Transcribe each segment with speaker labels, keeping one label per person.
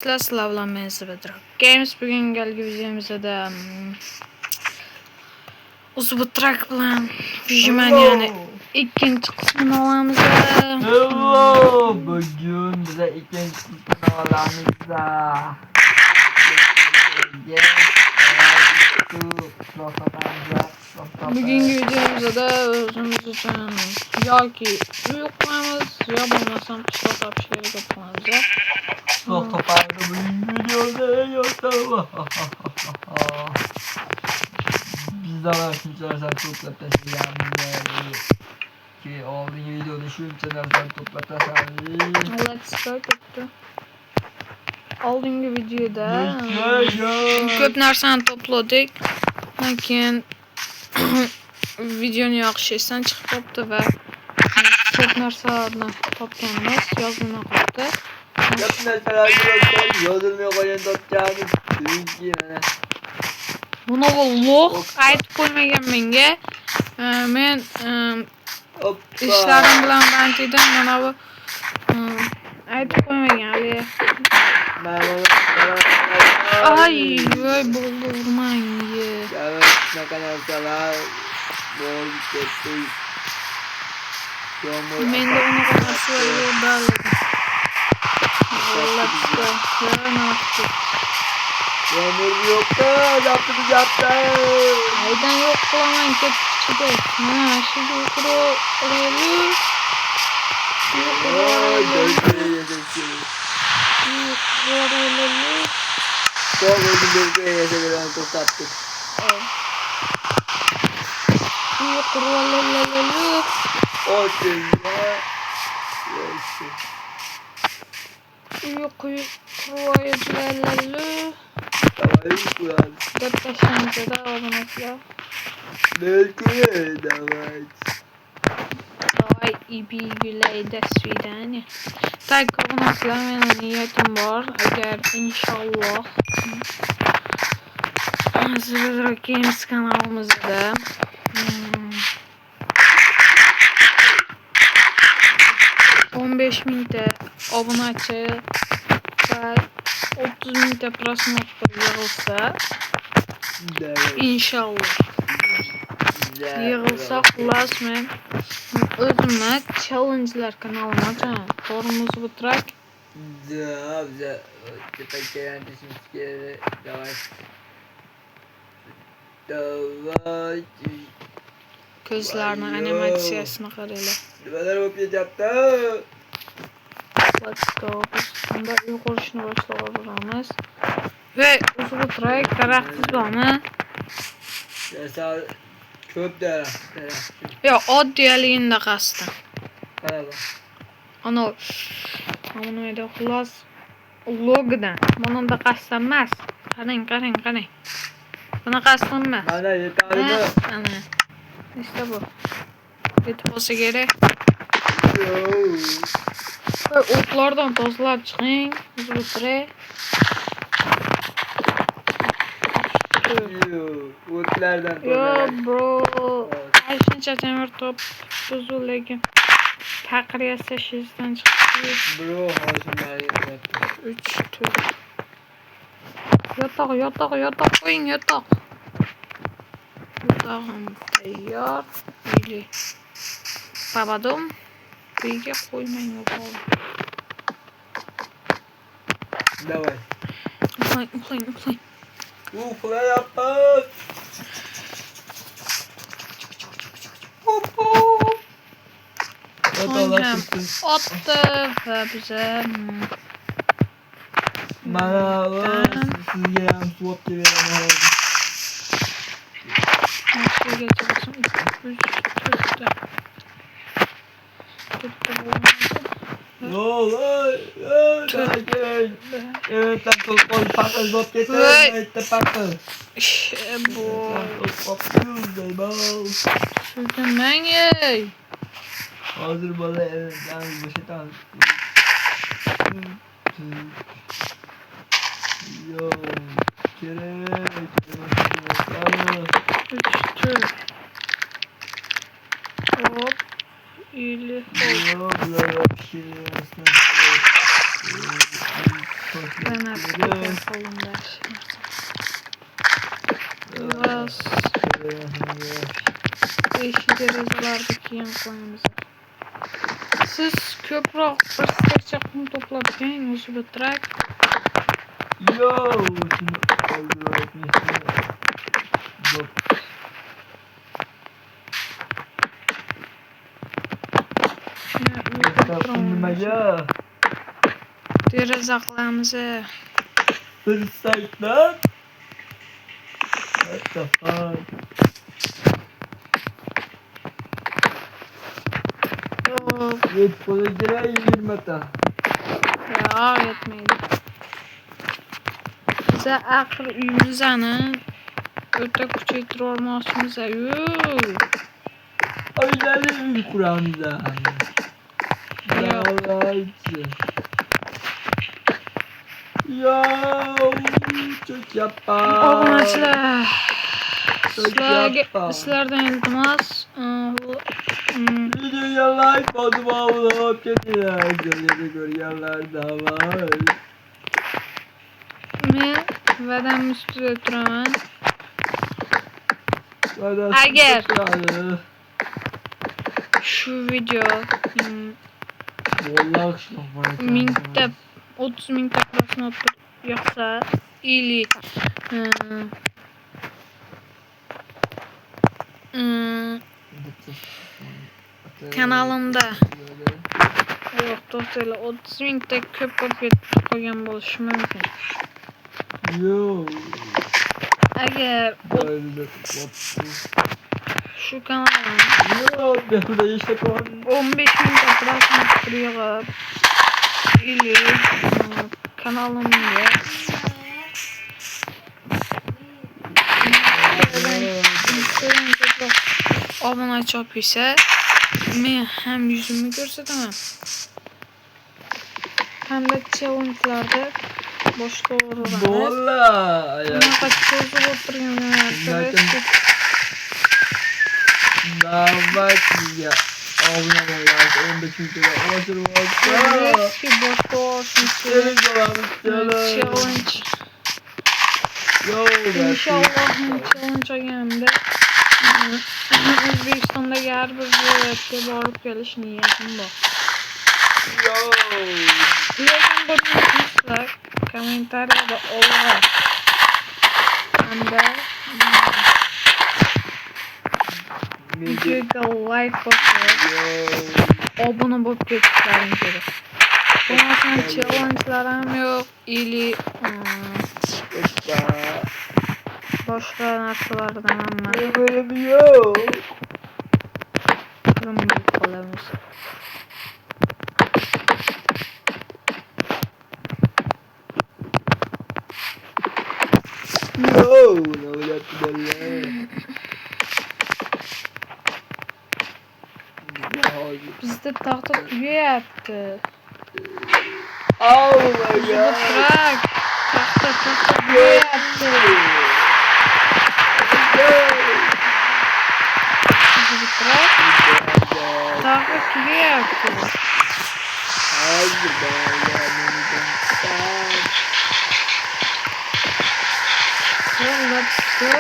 Speaker 1: Arkadaşlar slavlanmayası Bedrock Games bugün gelgi videomuzda da Uzbutrak bilan Vision yani ikinci kısmını alamiz.
Speaker 2: Hello, bugün bize ikinci kısmını alamiz.
Speaker 1: Bugünkü videomuzda da özümüz için ya ki yoklamamız ya bulmasam kışlata bir şeyler yapmamız.
Speaker 2: Çok toparlı bugünkü videoda yoksa. Bizden arkadaşlar topla taşıyalım ki olduğu video düşünceler topla taşıyalım.
Speaker 1: Let's go bitti. Aldığım videoda
Speaker 2: Köp
Speaker 1: narsani topladık. Lakin videoni yoqishdan chiqib qolibdi va ko'p narsani topganmiz, yozilmay qolibdi.
Speaker 2: Ko'p narsalar yozilmay qolgan topganmiz. Chunki mana
Speaker 1: buni ulug' aytib qo'ymagan menga. Men ishlarim bilan band edim. Mana bu aytib qo'ymagan hali. Ay, voy bo'ldi, urmang.
Speaker 2: Shunaqa narsalar bo'lib ketdi.
Speaker 1: Menda unaqa narsalar yo'q baribir.
Speaker 2: Yağmur yoktu, yaptı.
Speaker 1: Aydan yo'q qilaman ketishdi. Mana shu yuqori orayli. Давай и гуляй, до свидания. Так, у нас на niyetim var. Eğer inşallah Bedrock Games kanalımızda 15.000 abonachi ve 30.000 prosmotr yığılsa inşallah yığılsa xullas men özümle challenge'lar kanalını açaman. Forumuz Uzbutrak. Gözlerinin animasyasına qaraylar.
Speaker 2: Nimalar bo'lib ketyapti?
Speaker 1: Let's go. Bunda yuqorishni boshlayveramiz. Ve Uzbutrak daraxt bormi?
Speaker 2: Yasal ko'p daraxt.
Speaker 1: Yo, oddiyaligida qasddan.
Speaker 2: Qarab.
Speaker 1: Ana nima xullas logidan. Bundan qasddan emas. Qarang. Buna qasddan emas.
Speaker 2: Mana yetarli.
Speaker 1: Ana. İşte bu. Yetib olsa gerek. Ve otlardan tozlab chiqing. Uzbutrak.
Speaker 2: O'tlardan
Speaker 1: Yo bro. Shuncha temir top buzilgan. Taqir yasash izdan chiqdi.
Speaker 2: Bro, hozirlarga
Speaker 1: 3 4. Yotoq qo'ying, yotoq. Yotog'im tayyor. Ili. Babadom. Uyga qo'ymang o'g'lim.
Speaker 2: Давай.
Speaker 1: Uxlang.
Speaker 2: Uxlayapmiz.
Speaker 1: Oynam. Otdi va biza
Speaker 2: Mana sizga ham swap beraman.
Speaker 1: Mashiga chiqsin. 3 4.
Speaker 2: Evet, takıl koy pakıl bot getir. Evet, pakıl.
Speaker 1: Bu.
Speaker 2: Pakıl.
Speaker 1: Sizden ben yey.
Speaker 2: Hazır bana evet, yalnız başı tam. Yo, kerek.
Speaker 1: 3 4. Hop. İli.
Speaker 2: Yo, böyle bir şey aslında. Ben
Speaker 1: narsa ko'tar qo'limda. Bas. Eshik derazalarni keyin qo'yamiz. Siz ko'proq bir stekcha qum to'plab keling, o'zi bitirak.
Speaker 2: Yo, shuni qoldirayapman. Bo'p. Nimaga?
Speaker 1: Deraza qilamiz.
Speaker 2: Bir saytdan? What the fuck? Yet qo'liga 20 ta.
Speaker 1: Yo'q, yetmaydi. Biz axir uyimizni o'ta kuchaytirib olmoqchimiz-ku.
Speaker 2: Oilali uy quramiz. Yo, cho'kyappa.
Speaker 1: Obunachilar. Sizlardan iltimos,
Speaker 2: videoga like bosib olib ketinglar. Joyda ko'rganlar davay.
Speaker 1: men va'dam ustida turaman.
Speaker 2: Agar
Speaker 1: shu video
Speaker 2: vallahi
Speaker 1: 30 mingta просмотр yoqsa или kanalimda yo'q, to'g'ri 30 mingta ko'p bo'lib ketib qolgan bo'lishi mumkin.
Speaker 2: Yo'q.
Speaker 1: Agar shu kanalim
Speaker 2: yo'q, behuda ishlab
Speaker 1: 15 mingta просмотр yig'ib или kanalimga obunachi chopisa, men ham yuzimni ko'rsataman. Hamda challenge'larda boshqa o'rinlar.
Speaker 2: Bo'ladi.
Speaker 1: Bunaqa cho'zib o'tirganlar.
Speaker 2: Давайте obuna bo'lasiz. 15 mingtaga oshirib olsa.
Speaker 1: Eski boshqa challenge. Inshaalloh challenge olganimda O'zbekistondagi har bir viloyatga borib kelish niyatim bor. Lekin buni sizlar kommentariyada olg'a hamda videoga like bosib obuna bo'lib ketishlaring kerak. Bundan challenge'lar ham yo'q, ili boshqa narsalardan ham
Speaker 2: yo'q.
Speaker 1: Qilmay qolamiz. Bizda taxta tugayapti.
Speaker 2: Oh my god.
Speaker 1: Taxta tugayapti. Taxta tugayapti. Let's go.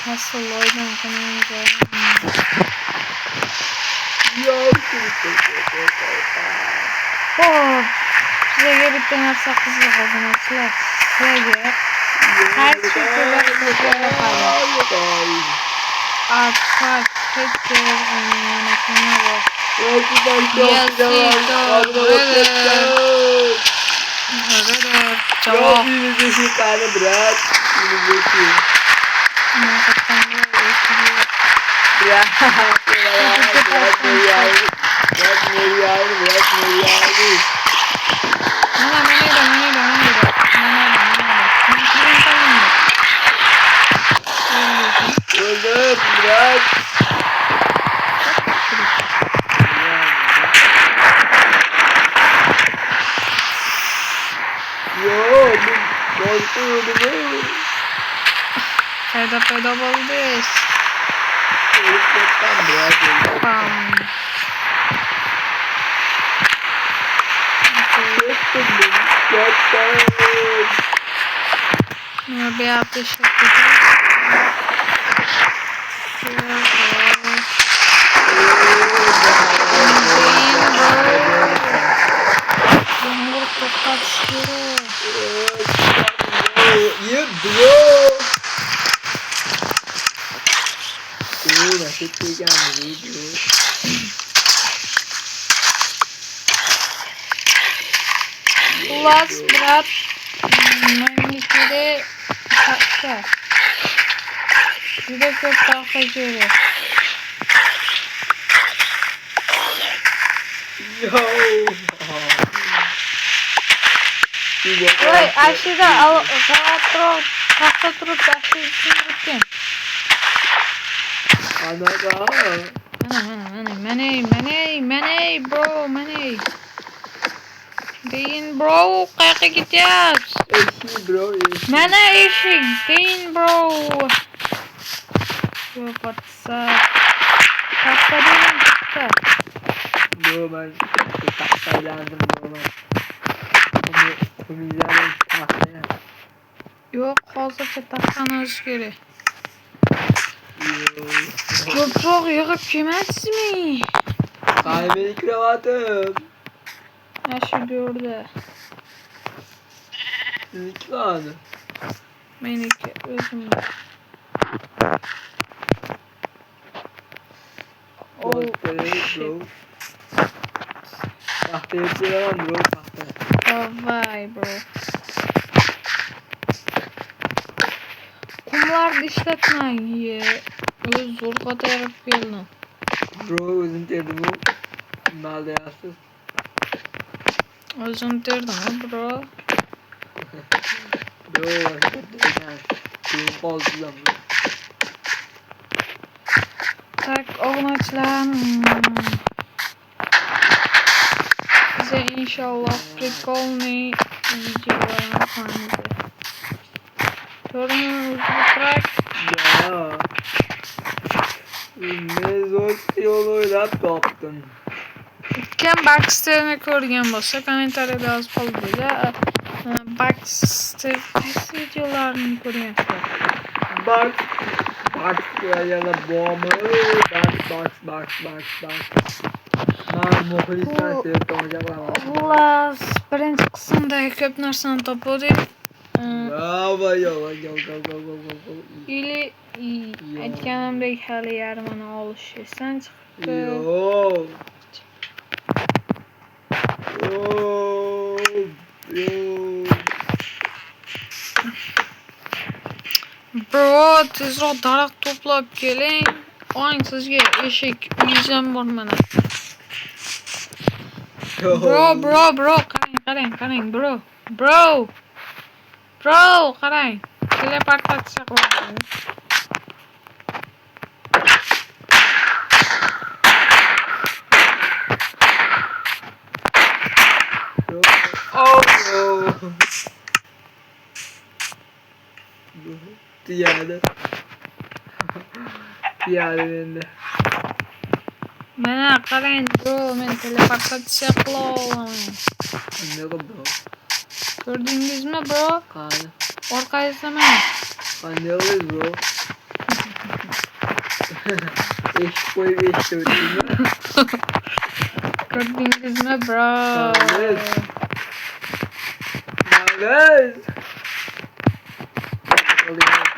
Speaker 1: Nasıl oydan kanalımıza sizlarga bitta narsa qiziq obunachilar. Sizlarga har chekada Artfak Picture yana kimlar bor? Javob
Speaker 2: Bırak beni yavrum. Bırak beni yavrum. Bırak beni yavrum. Oğlum bırak. Yo, bu korkuyorum.
Speaker 1: Peda oldu.
Speaker 2: Helikopter bırak.
Speaker 1: Pam.
Speaker 2: Korktum ben. Korktum.
Speaker 1: Bunu bir ateş yapacağız. Yağmur çok kaçıyor.
Speaker 2: Yeah, bro. Bro, nasıl çekeceğim bro?
Speaker 1: Plus berat magnitude kaçta? Sudah çok kaçıyor.
Speaker 2: Yo.
Speaker 1: Vay aşağıda tahta durup aşağıda sürürken.
Speaker 2: Ana.
Speaker 1: Money bro money. Deyin bro kayak gideceğiz.
Speaker 2: Eşi bro. Eşi.
Speaker 1: Mana eşik deyin bro. Yok patsa. Tahta deyin tahta.
Speaker 2: Bro ben tahtaylandım bro ben. Onu temizlerim tahtaya.
Speaker 1: Yok hozircha tahtani o'zgari.
Speaker 2: Yo.
Speaker 1: Ko'proq yig'ib kelmaysizmi?
Speaker 2: Benim kravatım.
Speaker 1: Ha shu yerda.
Speaker 2: Lütfen.
Speaker 1: Meniki o'zimda. Oh shit.
Speaker 2: Bro. Tahtaya koyamam bro tahtaya.
Speaker 1: Davay bro. Kumlarni ishlatmang. O'z zo'r ko'tarib keldim.
Speaker 2: Bro özüm terdim o. Malda yazsız.
Speaker 1: O'zim terdim bro.
Speaker 2: Bro hakikaten. Benim fazla bro.
Speaker 1: Tak obunachilar. Size inşallah приkolniy videolar koymaydi. Gördünüz bırak.
Speaker 2: Ya. Ne zor yol oylap taptın.
Speaker 1: Kim Baxter'ni ko'rgan bo'lsa kommentariyada yozib qoldilar. Baxter qaysi videolarini ko'ryapsiz?
Speaker 2: Bak yana bomba. Bak. Ben muhlisden sevip olacaklar.
Speaker 1: Xullas, birinchi qismdagi ko'p narsani topdik.
Speaker 2: Bravo yo.
Speaker 1: Ili aytganimdek hali yarmini olish esdan chiqibdi.
Speaker 2: Yo.
Speaker 1: Bro, tezroq daraxt to'plab keling. Oling sizga eshik uyizam bor mana. Bro, qarang, bro, qarang. Teleportatsiya qilyapti.
Speaker 2: Piyade bende.
Speaker 1: Mana qarang bro, men teleportatsiya qila olaman.
Speaker 2: Ne bro?
Speaker 1: Ko'rdingizmi bro?
Speaker 2: Qani.
Speaker 1: Orqangizda mana.
Speaker 2: Qanday bro? Eşik koyup eşik ötüyor.
Speaker 1: Ko'rdingizmi bro?
Speaker 2: Nagaz.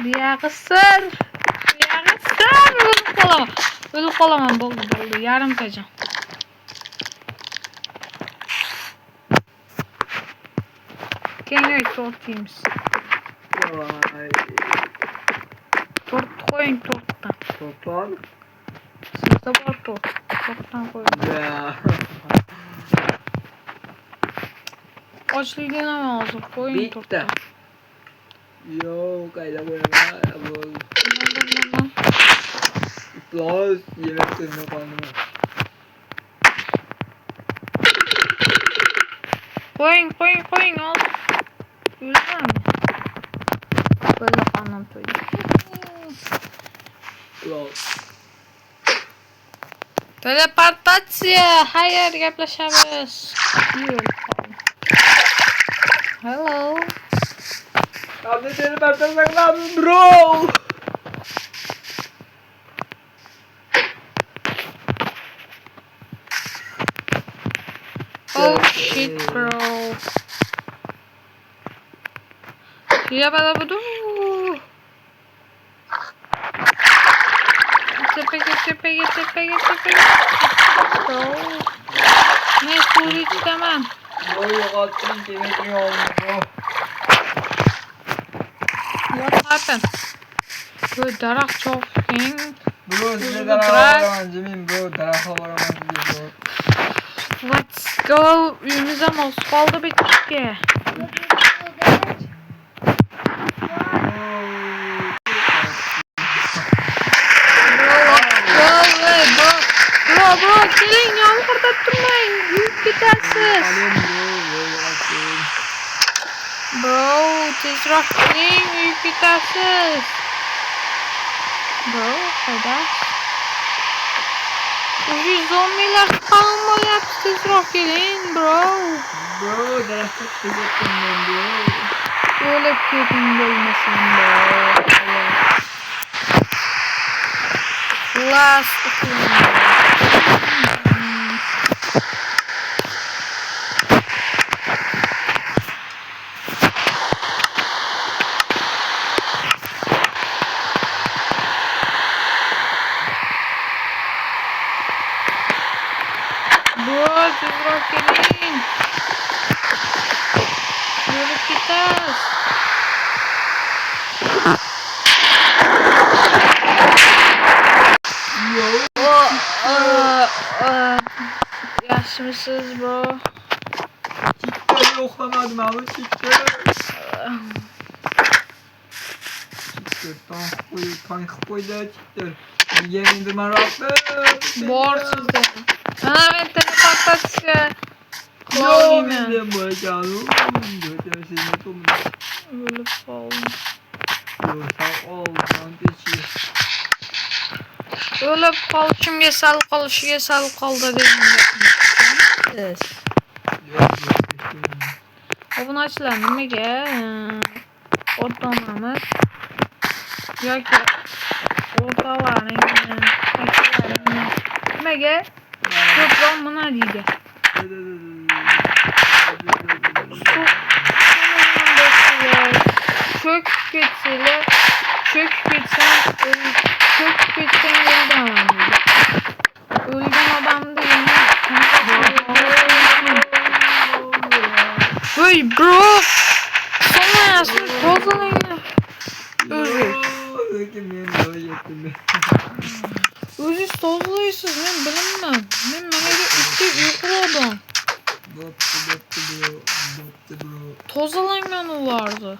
Speaker 1: Buyog'i sir. O'lib qolaman. Bo'ldi. Yarimtacha. Kengayib tortimiz.
Speaker 2: Vay.
Speaker 1: Tort qo'ying tortdan.
Speaker 2: Toplan.
Speaker 1: Bizde var bu. Çoktan koydum.
Speaker 2: Ya.
Speaker 1: Açlığı ne lazım? Koyun
Speaker 2: Bitti.
Speaker 1: turta.
Speaker 2: Yo, kayda boyama. Plus yemek suyunu kaldım.
Speaker 1: Koyun al. Güzel mi? Böyle kanım toyu.
Speaker 2: Plus.
Speaker 1: Teleportacja! Hayır yaklaşamıyoruz. Hello.
Speaker 2: Abi seni bertarsak lazım bro.
Speaker 1: Oh shit bro. Ya bana bu du. Tepe. Bro. Ne su istemem.
Speaker 2: Bro yok attım yemek mi oldu bro.
Speaker 1: What happened? Böyle darak çok king.
Speaker 2: Bro size daraha varamaz Cemil bro. Daraha varamaz diye bro.
Speaker 1: Let's go. Önümüze Moskova'da bir çıkı. Bro, gelin yağmurda durmayın. Yük gidersiz. Bro, tezrah gelin. Yük gidersiz. Bro, kardeş. Ucu zombiler kalma yaptı. Tezrah gelin bro.
Speaker 2: Bro daraha çıkacaktım ben bro.
Speaker 1: Öyle kötüm gelmesin bro. Last bro, tezrah gelin. Böyle gideriz. Yaşmışsınız bro.
Speaker 2: Çiftleri yoklamadım abi çiftleri. Tank koydu çiftler. Yemin durma rahatlı.
Speaker 1: Borçsuzda. Ben teleportasyon.
Speaker 2: Yo
Speaker 1: Klavine.
Speaker 2: benim bu canım. Dört seni tomun.
Speaker 1: Öyle falan.
Speaker 2: Yo sağ ol. Geçiyor.
Speaker 1: Öyle kalışım yesel kaldı dedim. Evet. Bunu açılan mı ki? Oradan ya ki orada var ne? Mege. Yok lan buna değil. Çök geçsele çök geçsen öldüm adam değil. Hey bro. Sonra yazmış bozulun. Özü sozluyorsunuz ben bilemem. Ben bana iki yukarıdan. Toz alanı vardı.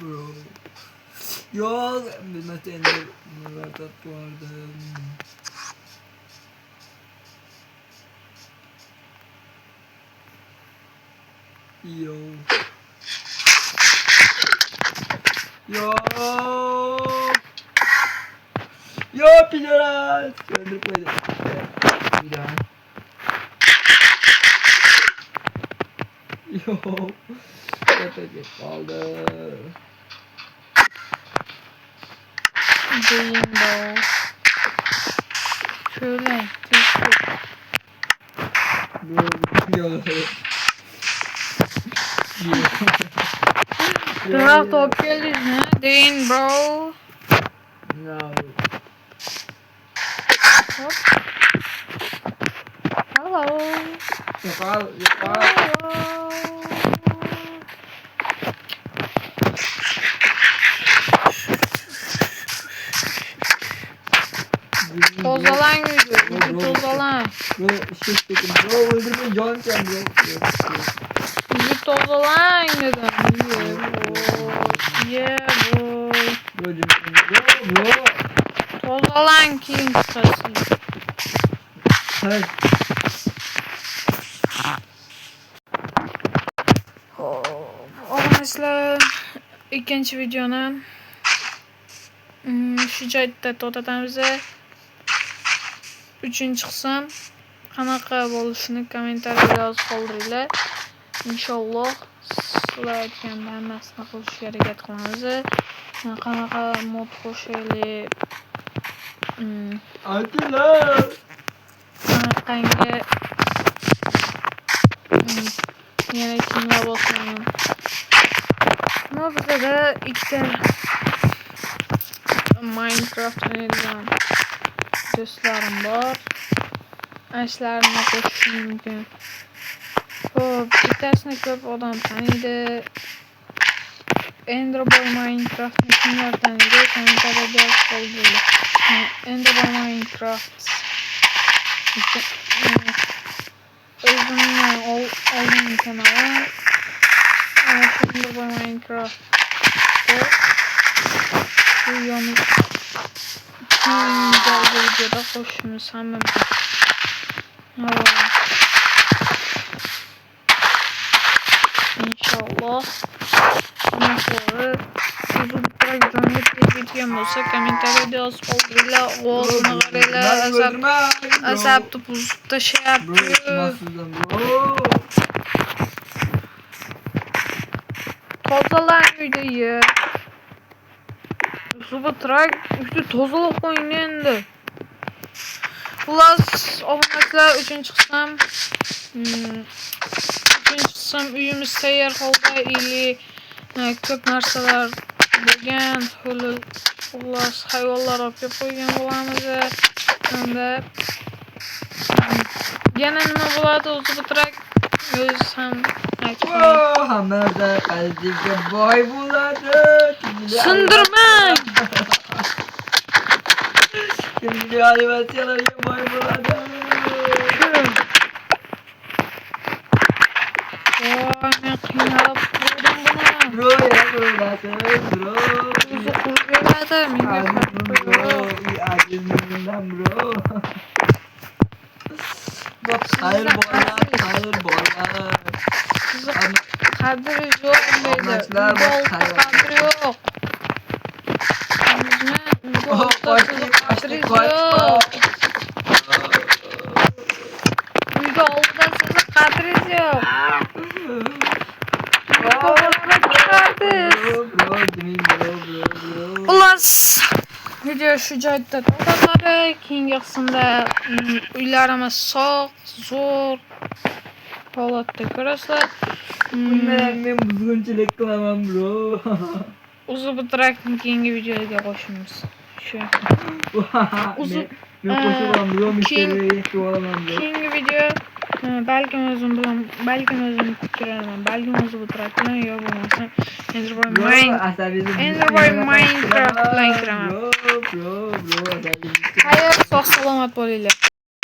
Speaker 2: Bro. Yok, bilmem ne vardı. Yo. Piloras. Öldürüp koydu. Bir daha. Yo. Tepecik kaldı.
Speaker 1: Değil bro. Şöyle.
Speaker 2: Bro, yolları.
Speaker 1: Bırak top gelir mi? Değil bro.
Speaker 2: No.
Speaker 1: Hop. Hello.
Speaker 2: Yakal.
Speaker 1: Hello. Tozalang uydu tozalang.
Speaker 2: Bro shit dedim. Bro öldürme can sen bro.
Speaker 1: Uydu tozalang dedim. Yeah boy.
Speaker 2: Bro.
Speaker 1: Tozalang keyin chiqasin.
Speaker 2: Hayır.
Speaker 1: Arkadaşlar ikinci videonu shu joyda to'xtatamiz. Uchinchi qism qanaqa bo'lishini kommentariyada yozib qoldiringlar. Inshaalloh sizlar aytganda hammasini qilishga harakat qilamiz. Qanaqa mod qo'shaylik.
Speaker 2: Aytinglar.
Speaker 1: Qanaqangi yana kimlar bo'lsin. Bizda ikkita Minecraft o'ynaydigan do'stlarim bor. Ashlarni qo'shishim mumkin. Xo'p, bittasini ko'p odam taniydi. Enderboy Minecraftni kimlar taniydi? Kommentariyada yozib qoldiringlar. Enderboy Minecraft o'zimni oldingi kanalim Enderboy Minecraft bu yoni keyingi videoda qo'shishimiz ham mumkin. İnşallah bunları uzun programda geçen olsa kommentariyada yozib qoldiringlar. Ovozini qaranglar, asabni buzib tashyapti. Tozalang uyda Subtrak uyda tozalab qo'ying endi. Xullas, obunachilar 3-qism uyimiz tayyor holda, ko'p narsalar bo'lgan, xullas hayvonlar olib kelib qo'ygan bo'lamiz. Unda yana nima bo'ladi o'zi bitrak o'zi ham aytmaydi.
Speaker 2: Hammada qalbga boy bo'ladi.
Speaker 1: Sindirmang.
Speaker 2: Kimga animatsiyalarga boy bo'ladi.
Speaker 1: Men qiynalib qoldim buni.
Speaker 2: Bro, ya bo'ladi, bro.
Speaker 1: O'zi qurib beradi, menga
Speaker 2: ajizimdan bro. Hayır bolalar.
Speaker 1: Qadri yo'q deydi. Qadri yo'q. Uyda oldida sizni qadringiz yo'q. Xullas, video shu joyda to'xtatadi. Keyingi qismda uylarimiz sog', zo'r holatda ko'rasizlar.
Speaker 2: Men buzg'unchilik qilaman bro.
Speaker 1: O'zi bitrakni keyingi videoga qo'shamiz. Shu.
Speaker 2: Men qo'shilaman bro, keyingi video
Speaker 1: balkim o'zim kutiraman, balkim o'zi bitrak bilan yo bo'lmasa Enderboy Minecraft bilan kiraman. Xayr, sog' salomat bo'linglar.